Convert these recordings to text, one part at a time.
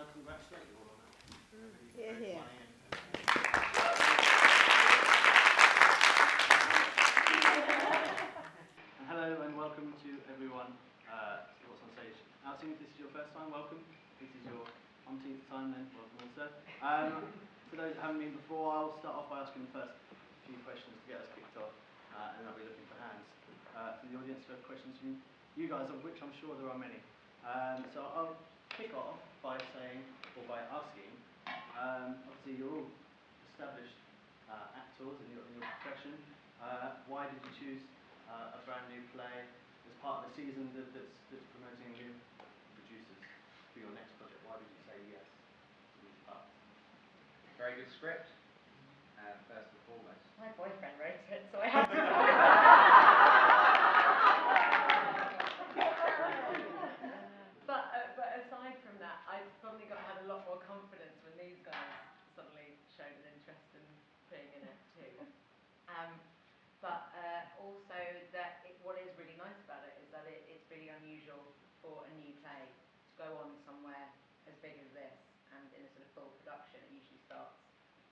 congratulate you all on that. Yeah. Hello and welcome to everyone to What's on Stage outing. If this is your first time, welcome. If this is your umpteenth time, then welcome also. For those that haven't been before, I'll start off by asking the first few questions to get us kicked off, and I'll be looking for hands from the audience for questions from you guys, of which I'm sure there are many. So I'll kick off by saying, or by asking, obviously you're all established actors in your profession. Why did you choose a brand new play as part of the season that's promoting new producers for your next project? Why did you say yes to these parts? Very good script, first and foremost. My boyfriend wrote it, so I had to. But aside from that, I probably had a lot more confidence when these guys suddenly showed an interest in being in it too. But also that what is really nice about it is that it's really unusual for a new play to go on somewhere as big as this and in a sort of full production. It usually starts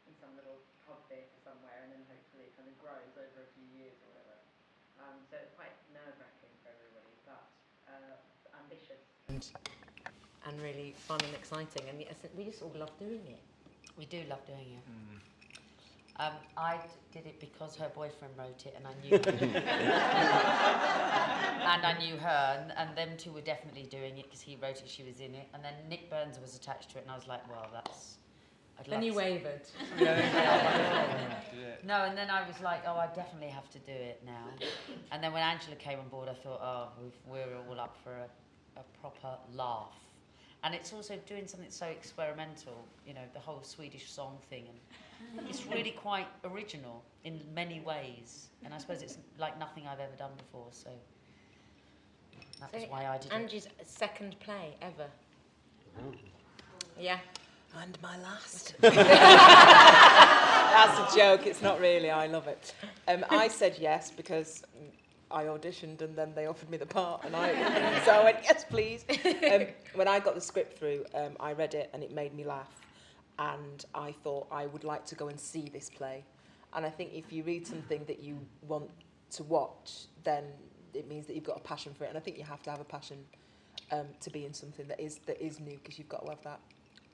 in some little pod theatre somewhere and then hopefully it kind of grows over a few years or whatever. So it's quite nerve-wracking for everybody, but ambitious. And really fun and exciting, and we just all love doing it. We do love doing it. I did it because her boyfriend wrote it, and I knew her. And I knew her, and them two were definitely doing it because he wrote it, she was in it, and then Nick Burns was attached to it, and I was like, well, that's. Then you wavered. No, and then I was like, oh, I definitely have to do it now. And then when Angela came on board, I thought, oh, we're all up for a proper laugh. And it's also doing something so experimental, you know, the whole Swedish song thing. And it's really quite original in many ways. And I suppose it's like nothing I've ever done before, so that's why I did it. Angie's second play ever. Oh. Yeah. And my last. That's a joke, it's not really, I love it. I said yes because I auditioned and then they offered me the part so I went, yes please. When I got the script through, I read it and it made me laugh, and I thought I would like to go and see this play. And I think if you read something that you want to watch, then it means that you've got a passion for it, and I think you have to have a passion to be in something that is new, because you've got to have that,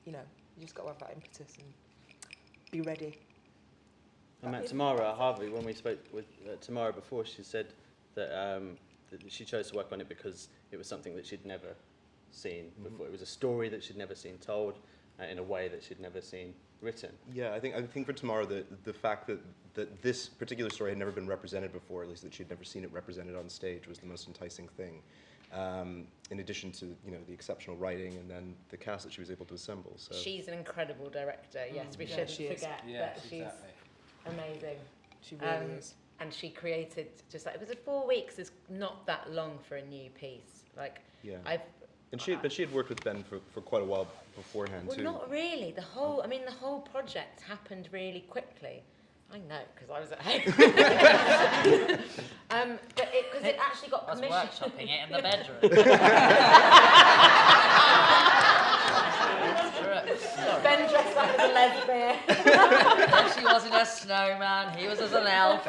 you know, you just got to have that impetus and be ready. I met Tamara at Harvey. When we spoke with Tamara before, she said that she chose to work on it because it was something that she'd never seen before. It was a story that she'd never seen told in a way that she'd never seen written. Yeah, I think for Tamara, the fact that this particular story had never been represented before, at least that she'd never seen it represented on stage, was the most enticing thing. In addition to, you know, the exceptional writing and then the cast that she was able to assemble. So She's an incredible director. Yes, we shouldn't forget that she's amazing. She really is. And she created it was 4 weeks is not that long for a new piece. Like, yeah. But she had worked with Ben for quite a while beforehand too. Well, not really. The whole project happened really quickly. I know, because I was at home. But because it actually got commissioned. I was workshopping it in the bedroom. Ben dressed up as a lesbian. There she was in a snowman, he was as an elf.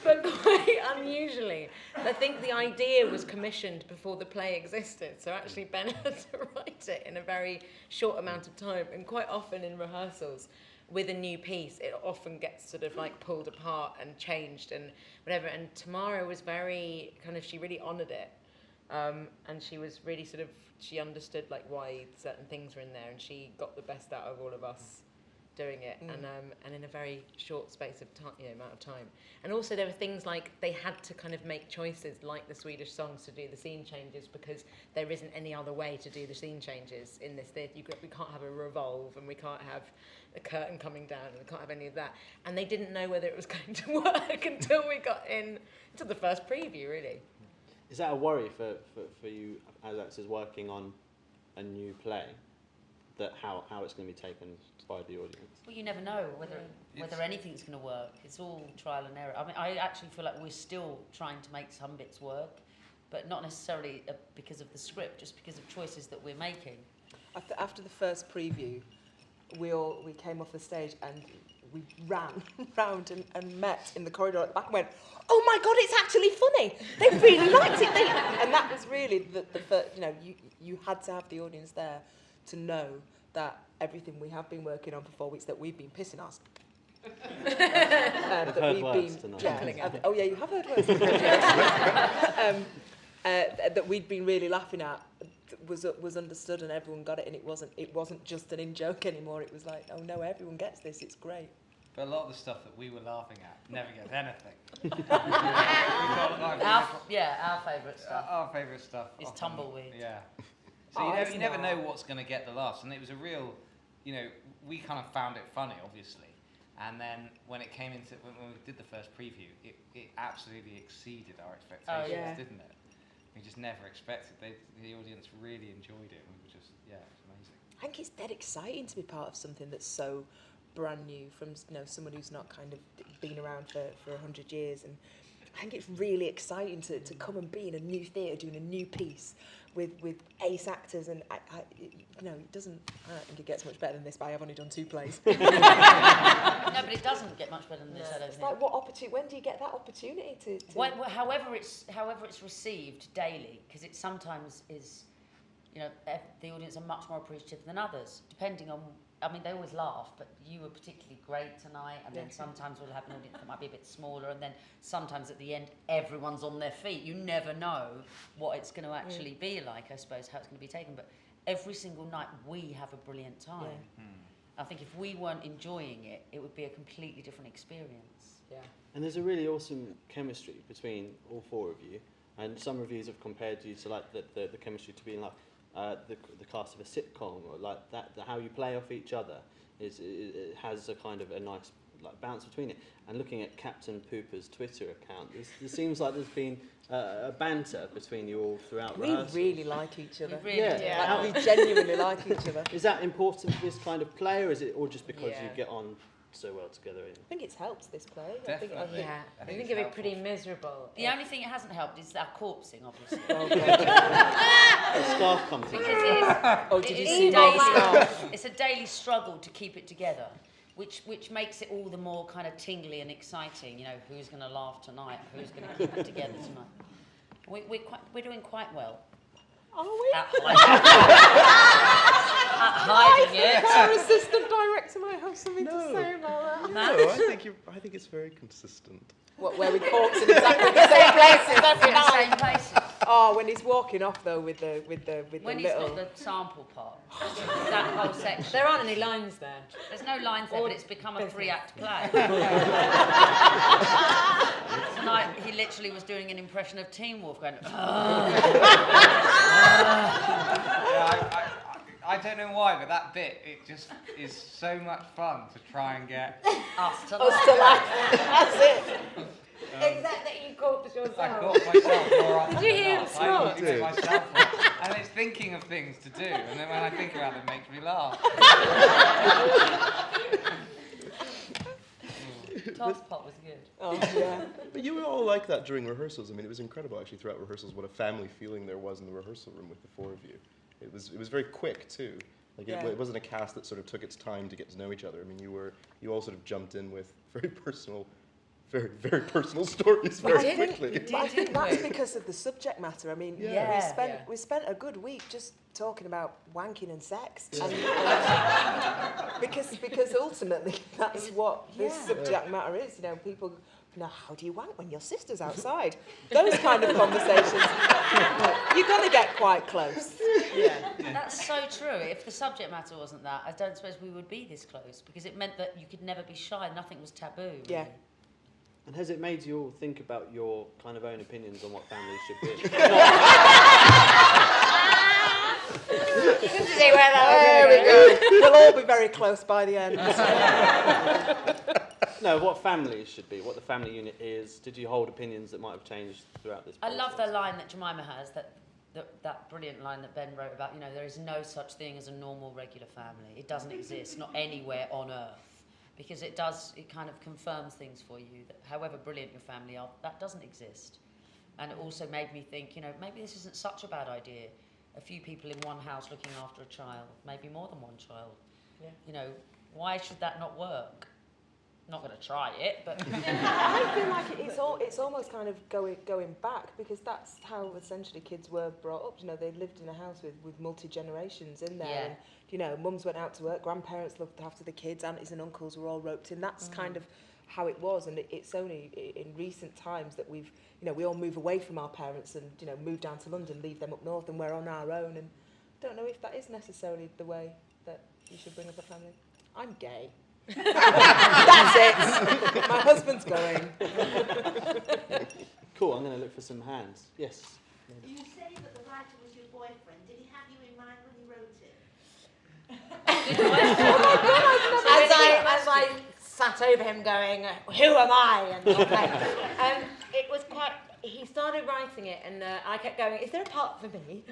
But quite unusually, I think the idea was commissioned before the play existed. So actually Ben had to write it in a very short amount of time. And quite often in rehearsals, with a new piece, it often gets sort of like pulled apart and changed and whatever. And Tamara was very she really honoured it. And she was really she understood like why certain things were in there, and she got the best out of all of us doing it, and in a very short space of time, amount of time. And also there were things like they had to kind of make choices, like the Swedish songs, to do the scene changes, because there isn't any other way to do the scene changes in this theatre. We can't have a revolve, and we can't have a curtain coming down, and we can't have any of that. And they didn't know whether it was going to work until we got into the first preview, really. Is that a worry for you as actors working on a new play, that how it's going to be taken by the audience? Well, you never know whether anything's going to work. It's all trial and error. I mean, I actually feel like we're still trying to make some bits work, but not necessarily because of the script, just because of choices that we're making. After the first preview, we came off the stage and we ran round and met in the corridor at the back and went, "Oh my God, it's actually funny! They really liked it!" And that was really the first, you had to have the audience there to know that everything we have been working on for 4 weeks, that we've been pissing us. That heard we've words been, tonight. oh yeah, you have heard words. That we'd been really laughing at was understood and everyone got it, and it wasn't just an in-joke anymore. It was like, oh no, everyone gets this. It's great. But a lot of the stuff that we were laughing at never gets anything. Our favourite stuff. Our favourite stuff is often, tumbleweed. Yeah. So Oh, you never know what's going to get the laughs, and it was a real, we kind of found it funny, obviously, and then when it came into when we did the first preview, it absolutely exceeded our expectations, yeah. didn't it? We just never expected. The audience really enjoyed it. We were just, it's amazing. I think it's dead exciting to be part of something that's so brand new from someone who's not kind of been around for 100 years, and I think it's really exciting to come and be in a new theatre doing a new piece with ace actors, and it doesn't. I don't think it gets much better than this, but I have only done 2 plays. No, but it doesn't get much better than this. I don't It's think. like, what opportunity? When do you get that opportunity to? However it's received daily, because it sometimes is, the audience are much more appreciative than others, depending on. I mean, they always laugh, but you were particularly great tonight, and then sometimes we'll have an audience that might be a bit smaller, and then sometimes at the end, everyone's on their feet. You never know what it's going to actually be like, I suppose, how it's going to be taken, but every single night we have a brilliant time. Yeah. I think if we weren't enjoying it, it would be a completely different experience. Yeah. And there's a really awesome chemistry between all 4 of you, and some reviews have compared you to like the chemistry to being like the cast of a sitcom, or like that how you play off each other it has a kind of a nice like bounce between it. And looking at Captain Pooper's Twitter account, there seems like there's been a banter between you all throughout We rehearsals. really like each other. We really do. Like, we genuinely like each other. Is that important for this kind of play, or is it all just because Yeah. you get on so well together? I think it's helped this play. Definitely. I think I think it'd be pretty miserable. The only thing it hasn't helped is our corpsing, obviously. The staff comes in. Because it is, Oh, did it you is see daily, my it's a daily struggle to keep it together, which makes it all the more kind of tingly and exciting. Who's going to laugh tonight? Who's going to keep it together tonight? We're doing quite well. Are we? At hiding it. Our assistant director might have something to No. say about that. No, I think it's very consistent. What, where we corpse in exactly the same places every In the same night? places. Oh, when he's walking off though with the When he's little. got the sample part, that whole section. There aren't any lines there. There's no lines there, but it's become a business. 3-act play. Tonight, he literally was doing an impression of Teen Wolf, going. I don't know why, but that bit, it just is so much fun to try and get. Us to Us to laugh. That's it. Except that you corpse I yourself. caught myself more often. Did you hear than him not. snort? I usually get myself laugh. And it's thinking of things to do, and then when I think about it, it makes me laugh. Todd's pot was good. Oh yeah. But you were all like that during rehearsals. I mean, it was incredible actually throughout rehearsals what a family feeling there was in the rehearsal room with the 4 of you. It was very quick too. Like Yeah. it wasn't a cast that sort of took its time to get to know each other. I mean, you all sort of jumped in with very personal stories very quickly. But I think that's because of the subject matter. I mean, Yeah. we spent a good week just talking about wanking and sex, Yeah. and because ultimately that's what this subject matter is. People. How do you wank when your sister's outside? Those kind of conversations. You're gonna get quite close. Yeah. That's so true. If the subject matter wasn't that, I don't suppose we would be this close, because it meant that you could never be shy. Nothing was taboo. Really. Yeah. And has it made you all think about your kind of own opinions on what families should be? See where that There we go. We'll all be very close by the end. No, what families should be, what the family unit is. Did you hold opinions that might have changed throughout this I process? love the line that Jemima has, that brilliant line that Ben wrote about, there is no such thing as a normal, regular family. It doesn't exist, not anywhere on earth. Because it kind of confirms things for you, that however brilliant your family are, that doesn't exist. And it also made me think, you know, maybe this isn't such a bad idea. A few people in one house looking after a child, maybe more than one child. Yeah. You know, why should that not work? Not going to try it, but I feel like it's almost kind of going back, because that's how essentially kids were brought up. You know, they lived in a house with multi-generations in there. Yeah. And, you know, mums went out to work, grandparents looked after the kids, aunties and uncles were all roped in. That's kind of how it was, and it's only in recent times that we've, you know, we all move away from our parents and, you know, move down to London, leave them up north, and we're on our own. And I don't know if that is necessarily the way that you should bring up a family. I'm gay. That's it. My husband's going. Cool, I'm going to look for some hands. Yes. You say that the writer was your boyfriend. Did he have you in mind when he wrote it? As I sat over him going, who am I? And it was quite, he started writing it, and I kept going, is there a part for me?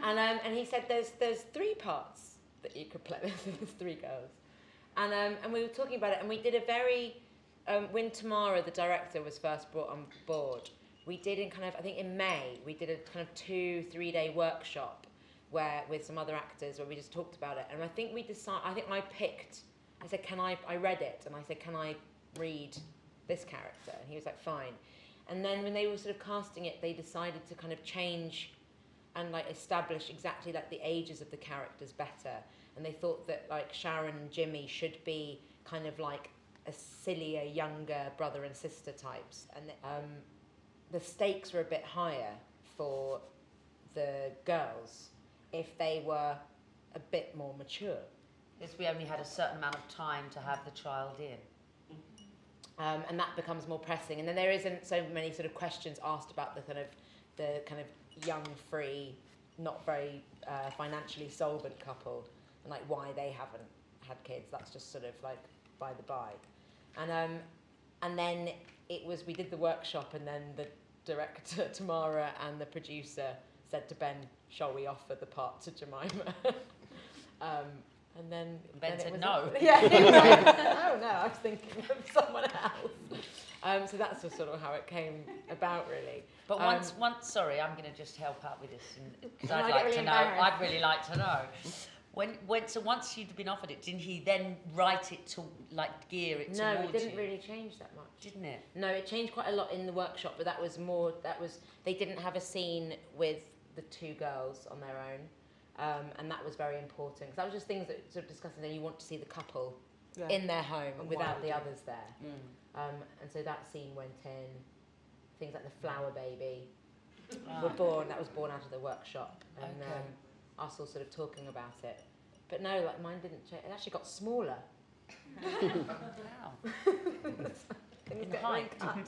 And he said, there's 3 parts that you could play. There's 3 girls. And we were talking about it, and we did a very, when Tamara, the director, was first brought on board, we did in kind of, I think in May, we did a kind of 2-3 day workshop where, with some other actors, where we just talked about it. And I think I said, I read it, and I said, can I read this character? And he was like, fine. And then when they were sort of casting it, they decided to kind of change and like establish exactly like the ages of the characters better. And they thought that like Sharon and Jimmy should be kind of like a sillier, younger brother and sister types. And the stakes were a bit higher for the girls if they were a bit more mature. because we only had a certain amount of time to have the child in. And that becomes more pressing. And then there isn't so many sort of questions asked about the kind of young, free, not very financially solvent couple, and like why they haven't had kids. That's just sort of like by the by. And then we did the workshop, and then the director Tamara and the producer said to Ben, "Shall we offer the part to Jemima?" And then Ben said it was no. Yeah, he was like, "Oh no, I was thinking of someone else." So that's just sort of how it came about, really. But sorry, I'm going to just help out with this because I I'd get like really to know. embarrassed. I'd really like to know. So once you'd been offered it, didn't he then write it to like gear it No, towards it didn't you? really change that much. Didn't it? No, it changed quite a lot in the workshop, but they didn't have a scene with the two girls on their own, and that was very important, because that was just things that sort of discussing that you want to see the couple in their home And without the wild. others there. And so that scene went in, things like the flower baby were born, that was born out of the workshop, and Okay. us all sort of talking about it. But no, like mine didn't change, it actually got smaller. Wow. Things In get height. really cut.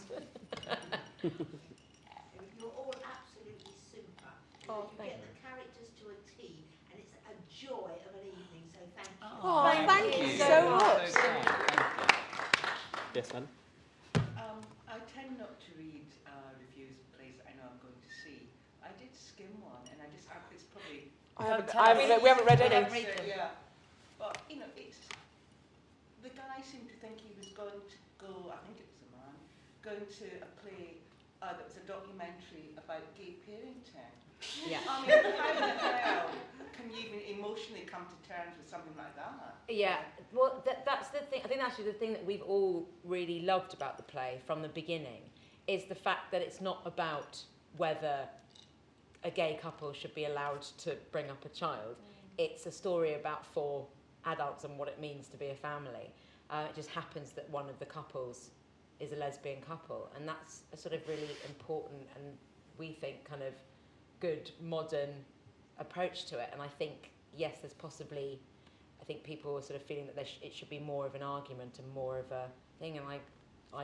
You're all absolutely super. Oh, You thank get the characters to a T, and it's a joy of an evening, so thank you. Oh, thank you so much. Yes, man. I tend not to read reviews of plays I know I'm going to see. I did skim one, and it's probably... We haven't read any. Yeah, but you know, it's the guy seemed to think he was going to go. I think it was a man going to a play that was a documentary about gay parenting. Yeah. I mean, how the hell can you even emotionally come to terms with something like that? Yeah, well, that's the thing. I think actually the thing that we've all really loved about the play from the beginning is the fact that it's not about whether a gay couple should be allowed to bring up a child. It's a story about 4 adults and what it means to be a family. It just happens that one of the couples is a lesbian couple, and that's a sort of really important and we think kind of good modern approach to it. And I think, yes, there's possibly, I think people are sort of feeling that it should be more of an argument and more of a thing, and I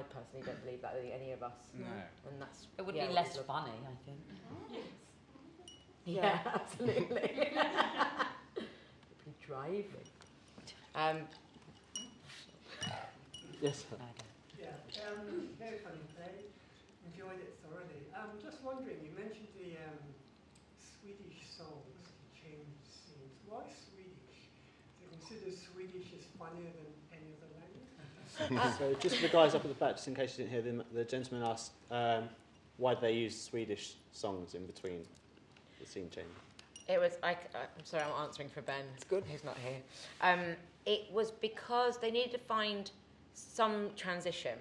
personally don't believe that any of us. No. And that's It would yeah, be what less we love. funny, I think. Yeah, absolutely. Be driving. Yes, sir. Yeah, very funny play. Enjoyed it thoroughly. Just wondering, you mentioned the Swedish songs to change scenes. Why Swedish? Do you consider Swedish as funnier than any other language? So just for the guys up at the back, just in case you didn't hear them, the gentleman asked, why they used Swedish songs in between the scene change? It was, I'm sorry, I'm answering for Ben. It's good. Who's not here. It was because they needed to find some transition,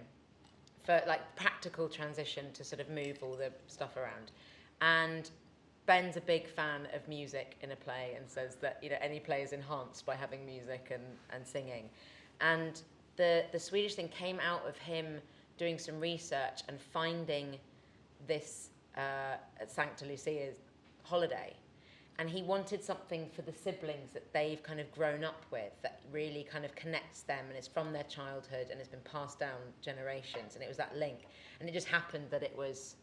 for like practical transition to sort of move all the stuff around. And Ben's a big fan of music in a play and says that, you know, any play is enhanced by having music and singing. And the Swedish thing came out of him doing some research and finding this Sancta Lucia's holiday. And he wanted something for the siblings that they've kind of grown up with that really kind of connects them and is from their childhood and has been passed down generations. And it was that link. And it just happened that it was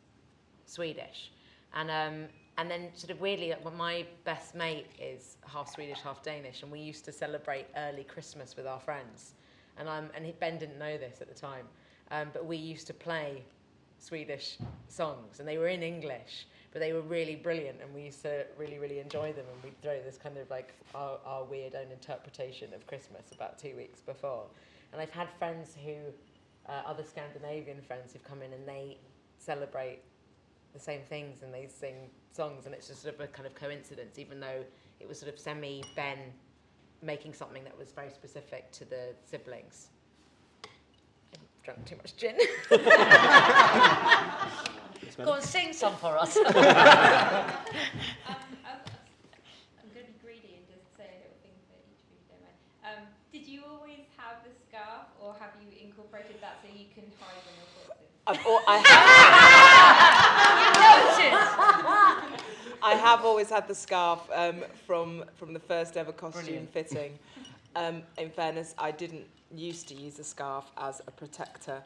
Swedish. And then sort of weirdly, my best mate is half Swedish, half Danish. And we used to celebrate early Christmas with our friends. And Ben didn't know this at the time. But we used to play Swedish songs. And they were in English. But they were really brilliant, and we used to really, really enjoy them. And we'd throw this kind of like our weird own interpretation of Christmas about 2 weeks before. And I've had friends who, other Scandinavian friends who've come in and they celebrate the same things and they sing songs, and it's just sort of a kind of coincidence, even though it was sort of semi-Ben making something that was very specific to the siblings. I've drunk too much gin. Go and sing some for us. I'm going to be greedy and just say a little thing for each of you, if you don't mind. Did you always have the scarf, or have you incorporated that so you can hide when you're I have always had the scarf from the first ever costume Brilliant. fitting. In fairness, I didn't used to use a scarf as a protector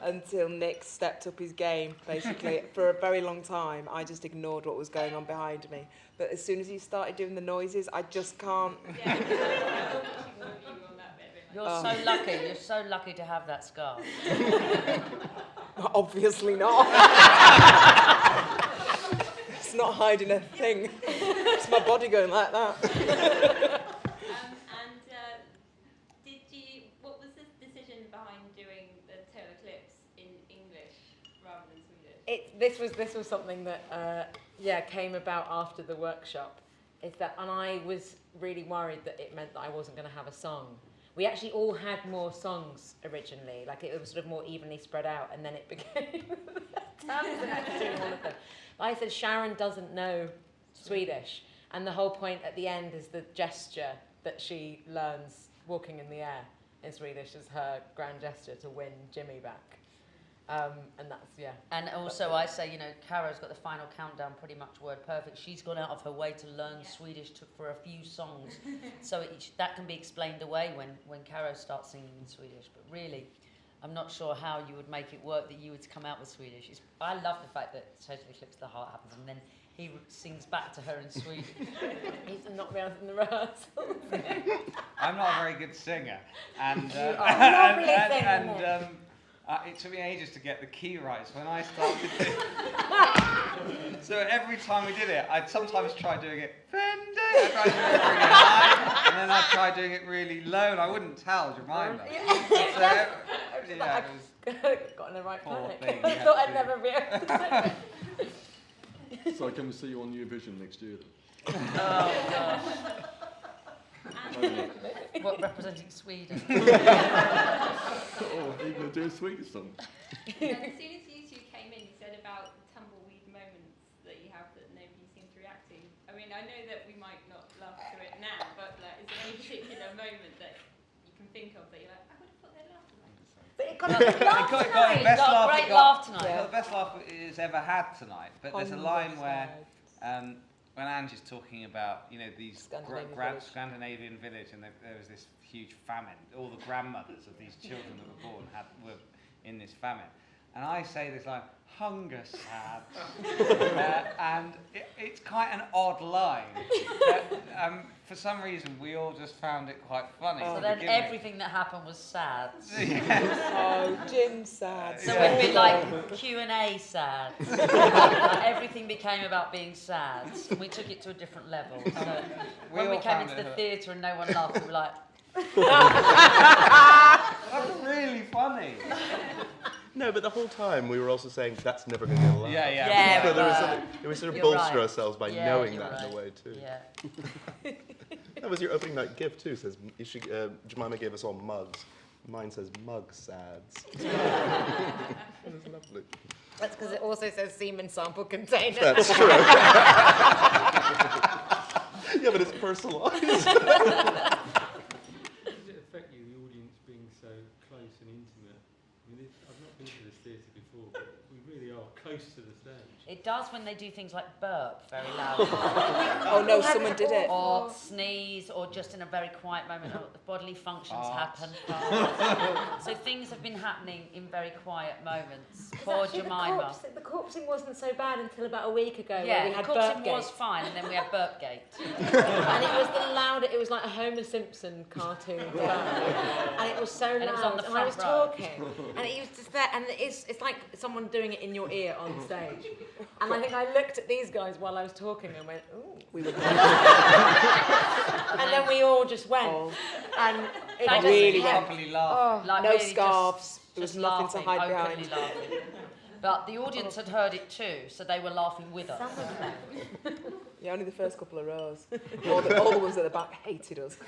until Nick stepped up his game. Basically, for a very long time, I just ignored what was going on behind me. But as soon as he started doing the noises, I just can't. You're so lucky. You're so lucky to have that scarf. Obviously not. It's not hiding a thing. It's my body going like that. What was the decision behind doing the Taylor clips in English rather than Swedish? This was something that came about after the workshop. And I was really worried that it meant that I wasn't going to have a song. We actually all had more songs originally, like it was sort of more evenly spread out, and then it became Tamzin doing all of them. Like I said, Sharon doesn't know Swedish, and the whole point at the end is the gesture that she learns walking in the air in Swedish is her grand gesture to win Jimmy back. And that's, yeah. And also I say, you know, Caro's got the final countdown pretty much word perfect. She's gone out of her way to learn Swedish for a few songs. So that can be explained away when Caro starts singing in Swedish. But really, I'm not sure how you would make it work that you would come out with Swedish. I love the fact that Totally Eclipse the Heart happens and then he sings back to her in Swedish. He's not me out in the rehearsals. I'm not a very good singer. And, it took me ages to get the key right. So when I started so every time we did it, I'd sometimes try doing it Fendi. I'd try doing it really high, and then I'd try doing it really low, and I wouldn't tell Jemima. Got in the right panic. Thing, I thought I'd never be able to say it. So can we see you on New Vision next year then? Oh, gosh. What, representing Sweden? Or are you going to do a Swedish song? As soon as you two came in, you said about the tumbleweed moments that you have that nobody seemed to react to. I mean, I know that we might not laugh to it now, but like, is there any particular moment that you can think of that you're like, I would have thought they'd laugh tonight? But it got a laugh tonight. It got a great laugh tonight. Got the best laugh it's ever had tonight. But there's a line where when Angie's talking about, you know, these Scandinavian village, and there was this huge famine. All the grandmothers of these children that were born were in this famine. And I say this line, hunger sad. And it's quite an odd line. But, for some reason, we all just found it quite funny. So then everything that happened was sad. Oh, Jim's sad. So it'd be like Q&A sad. Everything became about being sad. We took it to a different level. So when we came into the theatre and no one laughed, we were like... That's really funny. No, but the whole time we were also saying that's never going to get allowed. Yeah, So we there was were. something, we sort of You're bolster right. ourselves by Yeah, knowing you're that in right. a way too. Yeah. That was your opening night gift too. Says Jemima gave us all mugs. Mine says mug sads. It was lovely. That's because it also says semen sample container. That's true. Yeah, but it's personalised. Does it affect you, the audience being so close and intimate? I mean, I've not been to this theatre before, but we really are close to the stage. It does when they do things like burp very loudly. Oh no, someone did it. Or sneeze, or just in a very quiet moment, or bodily functions happen. So things have been happening in very quiet moments. Poor Jemima. The corpsing wasn't so bad until about a week ago. Yeah, where we had the corpsing Burpgate. was fine, and then we had Burpgate. And it was the louder. It was like a Homer Simpson cartoon, and it was so loud. And it was on the and I was front row. talking, and he was just there, and it's like someone doing it in your ear on stage. And I think I looked at these guys while I was talking and went, "Ooh." We were And then we all just went, and it Thank just really kept- Properly laugh. Oh, Like no really scarves. There was just nothing to laughing, hide openly behind. laughing. But the audience had heard it too, so they were laughing with us. Yeah, only the first couple of rows. All the ones at the back hated us.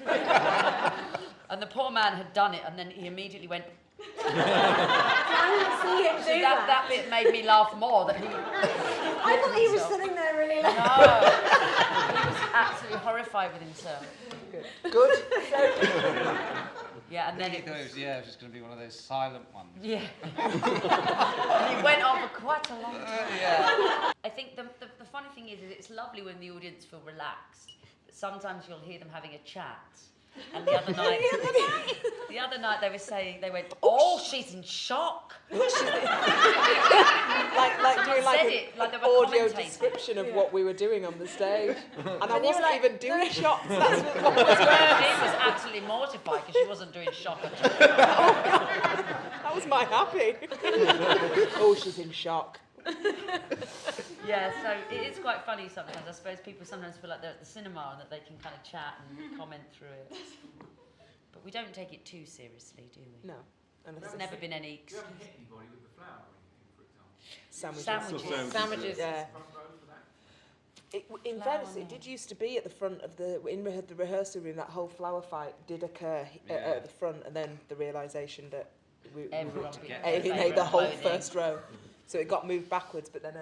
And the poor man had done it, and then he immediately went. I didn't see him So do that bit made me laugh more. That he. I thought he was sitting there really loud. No, he was absolutely horrified with himself. Good. Yeah, and then It it was. was just going to be one of those silent ones. Yeah. And it went on for quite a long time. Yeah. I think the funny thing is it's lovely when the audience feel relaxed. But sometimes you'll hear them having a chat. And the other night they were saying, they went, "Oh, she's in shock." like doing Said like it, like they an were audio commentating. description of what we were doing on the stage. And I you were wasn't like, even doing shots. That's what was She was absolutely mortified because she wasn't doing shock at all. That was my happy. Oh, she's in shock. Yeah, so it is quite funny sometimes. I suppose people sometimes feel like they're at the cinema and that they can kind of chat and comment through it. But we don't take it too seriously, do we? No. There's never been any You haven't hit anybody with the flower or anything, for example. Sandwiches. Sandwiches. Yeah. In fairness, it did used to be at the front of the rehearsal room. That whole flower fight did occur at the front, and then the realisation that we alienate the whole first row. So it got moved backwards. But then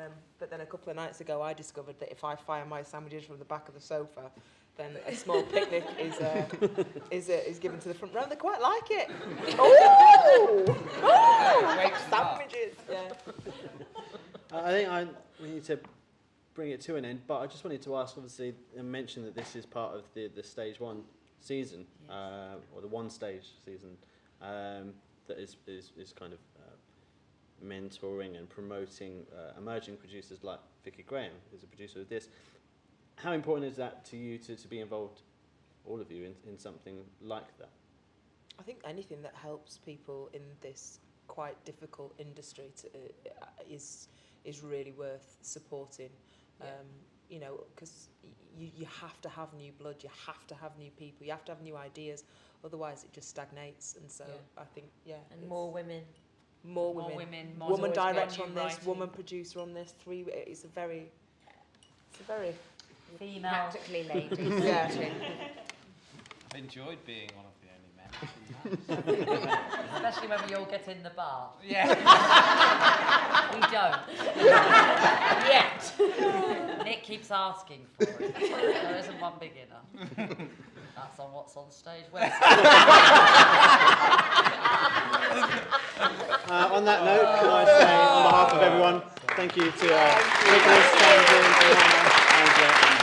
a couple of nights ago, I discovered that if I fire my sandwiches from the back of the sofa, then a small picnic is given to the front row. And they quite like it. Oh, sandwiches! Yeah. I think we need to bring it to an end, but I just wanted to ask, obviously, and mention that this is part of the stage one season, or the one stage season, that is kind of mentoring and promoting emerging producers like Vicky Graham, who's a producer of this. How important is that to you to be involved, all of you, in something like that? I think anything that helps people in this quite difficult industry is really worth supporting. Yeah. You know, because you have to have new blood, you have to have new people, you have to have new ideas, otherwise it just stagnates. And so I think, And more women. More women, woman director on this, woman producer on this. It's a very female, practically ladies. Yeah. I've enjoyed being one of the only men. especially when we all get in the bar. Yeah. We don't. Yet. Nick keeps asking for it. There isn't one big enough. That's on WhatsOnStage website. On that note, can I say, on behalf of everyone, thank you to Nicholas, Tamzin, Angela,